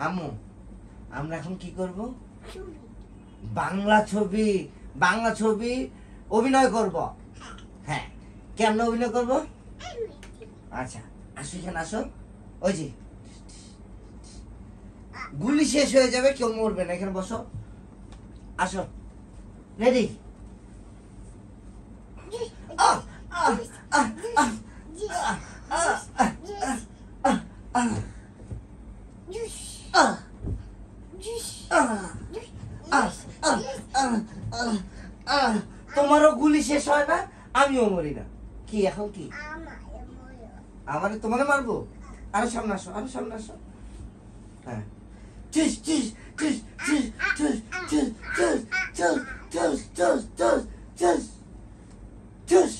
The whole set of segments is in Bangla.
আম্মু আমরা এখন কি করব? বাংলা ছবি অভিনয় করব। হ্যাঁ, কেমন অভিনয় করব? আচ্ছা আসো, এখানে আসো। ওই যে গুলি শেষ হয়ে যাবে, কেউ মরবে না, এখানে বসো। আসো, রেডি? তোমারও গুলি শেষ হয় না, আমিও মরি না। কি এখন কি আমারে তোমারে মারবো? আরো সামনে আসো, আরো সামনে আসো। হ্যাঁ, চুস চুস চুস চুস চুস চুস চুস চুস চুস চুস চুস চুস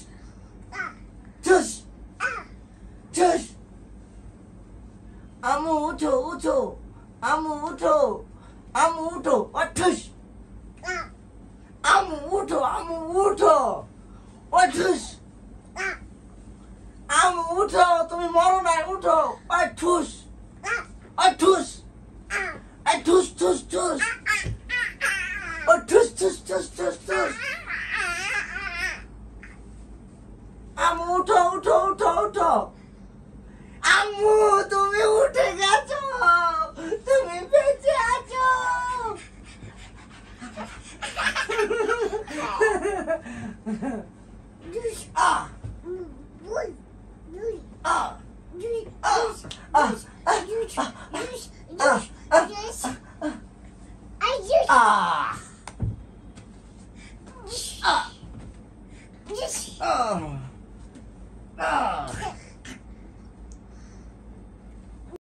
চুস চুস। আমু উঠো উঠো, আমু উঠো, আমু উঠো, অঠুস। আমু উঠো, আমু উঠো, অঠুস। আমু উঠো, তুমি মরো না, উঠো, অঠুস।